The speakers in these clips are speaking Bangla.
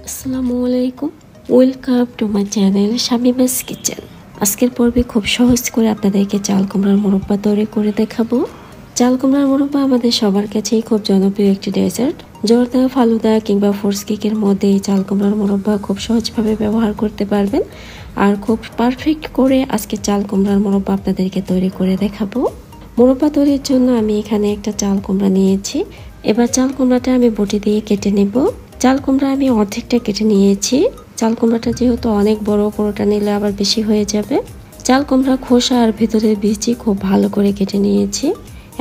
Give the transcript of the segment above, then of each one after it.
আসসালামু আলাইকুম, welcome to my channel Shamima's kitchen. আজকের পর্বে খুব সহজ করে আপনাদেরকে চাল কুমড়ার মোরব্বা তৈরি করে দেখাবো। চাল কুমড়ার মোরব্বা আমাদের সবার কাছেই খুব জনপ্রিয় একটি ডেজার্ট। জর্দা, ফালুদা কিংবা ফ্রুটস কেকের মধ্যে এই চাল কুমড়ার মোরব্বা খুব সহজভাবে ব্যবহার করতে পারবেন। আর খুব পারফেক্ট করে আজকে চাল কুমড়ার মোরব্বা আপনাদেরকে তৈরি করে দেখাবো। মোরব্বা তৈরির জন্য আমি এখানে একটা চাল কুমড়া নিয়েছি। এবার চাল কুমড়াটা আমি বটি দিয়ে কেটে নেব। চাল কুমড়া আমি অর্ধেকটা কেটে নিয়েছি। চাল কুমড়াটা যেহেতু অনেক বড়, পুরোটা নিলে আবার বেশি হয়ে যাবে। চাল কুমড়া খোসা আর ভেতরের বীজই খুব ভালো করে কেটে নিয়েছি।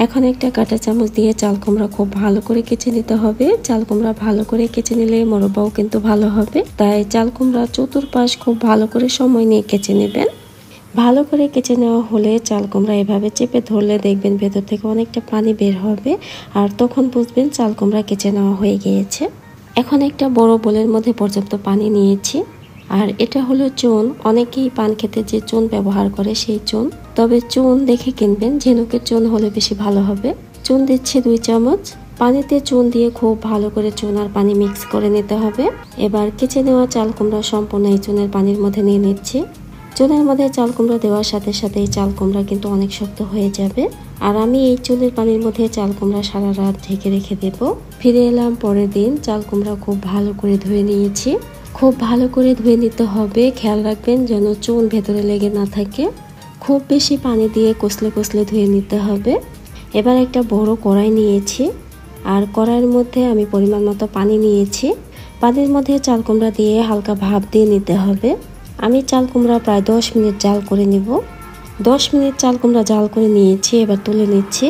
এখন একটা কাঁটা চামচ দিয়ে চাল কুমড়া খুব ভালো করে কেচে নিতে হবে। চাল কুমড়া ভালো করে কেচে নিলে মোরব্বাও কিন্তু ভালো হবে। তাই চাল কুমড়া চতুর্পাশ খুব ভালো করে সময় নিয়ে কেচে নেবেন। ভালো করে কেচে নেওয়া হলে চাল কুমড়া এভাবে চেপে ধরলে দেখবেন ভেতর থেকে অনেকটা পানি বের হবে, আর তখন বুঝবেন চাল কুমড়া কেচে নেওয়া হয়ে গিয়েছে। এখন একটা বড় বোলের মধ্যে পর্যাপ্ত পানি নিয়েছি। আর এটা হলো চুন। অনেকেই পান খেতে যে চুন ব্যবহার করে সেই চুন, তবে চুন দেখে কিনবেন, ঝিনুকের চুন হলে বেশি ভালো হবে। চুন দিচ্ছি 2 চামচ। পানিতে চুন দিয়ে খুব ভালো করে চুন আর পানি মিক্স করে নিতে হবে। এবার কেচে নেওয়া চাল কুমড়া সম্পূর্ণ এই চুনের পানির মধ্যে নিয়ে নিচ্ছি। চুনের মধ্যে চাল কুমড়া দেওয়ার সাথে সাথে এই চাল কুমড়া কিন্তু অনেক শক্ত হয়ে যাবে। আর আমি এই চুনের পানির মধ্যে চাল কুমড়া সারা রাত ঢেকে রেখে দেব। ফিরে এলাম পরের দিন। চাল কুমড়া খুব ভালো করে ধুয়ে নিয়েছি। খুব ভালো করে ধুয়ে নিতে হবে। খেয়াল রাখবেন যেন চুন ভেতরে লেগে না থাকে। খুব বেশি পানি দিয়ে কষলে কষলে ধুয়ে নিতে হবে। এবার একটা বড় কড়াই নিয়েছি, আর কড়াইয়ের মধ্যে আমি পরিমাণ মতো পানি নিয়েছি। পানির মধ্যে চাল কুমড়া দিয়ে হালকা ভাপ দিয়ে নিতে হবে। আমি চাল কুমড়া প্রায় 10 মিনিট জাল করে নিব। 10 মিনিট চাল কুমড়া জাল করে নিয়েছি। এবার তুলে নিচ্ছি।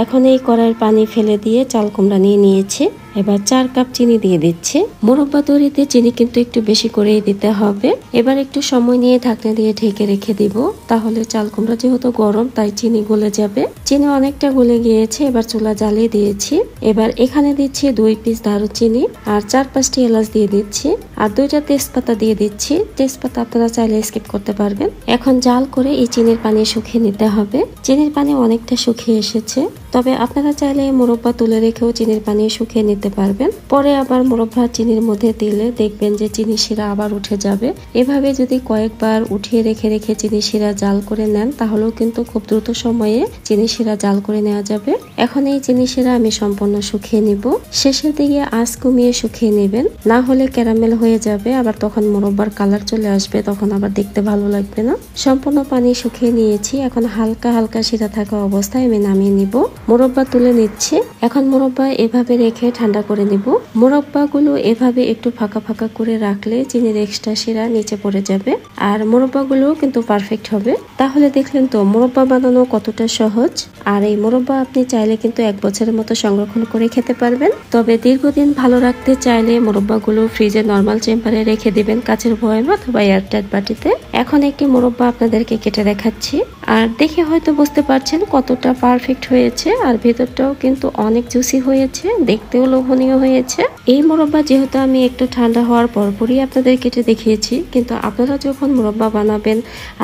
এখন এই কড়াইয়ের পানি ফেলে দিয়ে চাল কুমড়া নিয়ে নিয়েছি। এবার 4 কাপ চিনি দিয়ে দিচ্ছি। মোরব্বা তৈরিতে চিনি কিন্তু একটু বেশি করেই দিতে হবে। এবার একটু সময় নিয়ে ঢাকনা দিয়ে ঢেকে রেখে দিব, তাহলে চাল কুমড়া যেহেতু গরম তাই চিনি গলে যাবে। চিনি অনেকটা গলে গিয়েছে। এবার চুলা জ্বালিয়ে দিয়েছি। এবার এখানে দিচ্ছি 2 পিস দারুচিনি আর 4-5টি এলাচ দিয়ে দিচ্ছি, আর 2টা তেজপাতা দিয়ে দিচ্ছি। তেজপাতা আপনারা চাইলে স্কিপ করতে পারবেন। এখন জাল করে এই চিনির পানি শুকিয়ে নিতে হবে। চিনির পানি অনেকটা শুকিয়ে এসেছে, তবে আপনারা চাইলে মোরব্বা তুলে রেখেও চিনির পানি শুকিয়ে নিতে পারবেন। পরে আবার মোরব্বা চিনির মধ্যে দিলে দেখবেন যে চিনি শিরা আবার উঠে যাবে। এভাবে যদি কয়েকবার উঠিয়ে রেখে রেখে চিনি শিরা জাল করে নেন, তাহলেও কিন্তু খুব দ্রুত সময়ে চিনি শিরা জাল করে নেওয়া যাবে। এখন এই চিনি শিরা আমি সম্পূর্ণ শুকিয়ে নিব। শেষের দিকে আঁচ কমিয়ে শুকিয়ে নেবেন, না হলে ক্যারামেল হয়ে যাবে। আবার তখন মোরব্বার কালার চলে আসবে, তখন আবার দেখতে ভালো লাগবে না। সম্পূর্ণ পানি শুকিয়ে নিয়েছি। এখন হালকা হালকা শিরা থাকা অবস্থায় আমি নামিয়ে নিব। মোরব্বা তুলে নিচ্ছি। এখন মোরব্বা এভাবে রেখে ঠান্ডা করে নিব। মোরব্বাগুলো এভাবে একটু ফাঁকা ফাঁকা করে রাখলে চিনির এক্সট্রা শিরা নিচে পড়ে যাবে, আর মোরব্বাগুলো কিন্তু পারফেক্ট হবে। তাহলে দেখলেন তো মোরব্বা বানানো কতটা সহজ। আর এই মোরব্বা আপনি চাইলে কিন্তু 1 বছরের মতো সংরক্ষণ করে খেতে পারবেন। তবে দীর্ঘদিন ভালো রাখতে চাইলে মোরব্বাগুলো ফ্রিজে নর্মাল চেম্বারে রেখে দিবেন, কাচের বয়ামে অথবা এয়ারটাইট বাটিতে। এখন একটি মোরব্বা আপনাদেরকে কেটে দেখাচ্ছি, আর দেখে হয়তো বুঝতে পারছেন কতটা পারফেক্ট হয়েছে। আর ভেতরটাও কিন্তু অনেক জুসি হয়েছে, দেখতেও লোভনীয় হয়েছে। এই মোরব্বা যেহেতু আমি একটু ঠান্ডা হওয়ার পরপরই আপনাদের কেটে দেখিয়েছি, কিন্তু আপনারা যখন মোরব্বা বানাবেন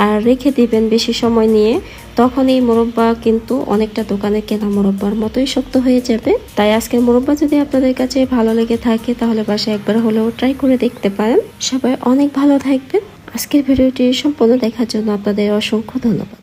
আর রেখে দিবেন বেশি সময় নিয়ে, তখন এই মোরব্বা কিন্তু অনেকটা দোকানে কেনা মোরব্বার মতোই শক্ত হয়ে যাবে। তাই আজকের মোরব্বা যদি আপনাদের কাছে ভালো লেগে থাকে, তাহলে বাসায় একবার হলেও ট্রাই করে দেখতে পারেন। সবাই অনেক ভালো থাকবেন। আজকের ভিডিওটি সম্পূর্ণ দেখার জন্য আপনাদের অসংখ্য ধন্যবাদ।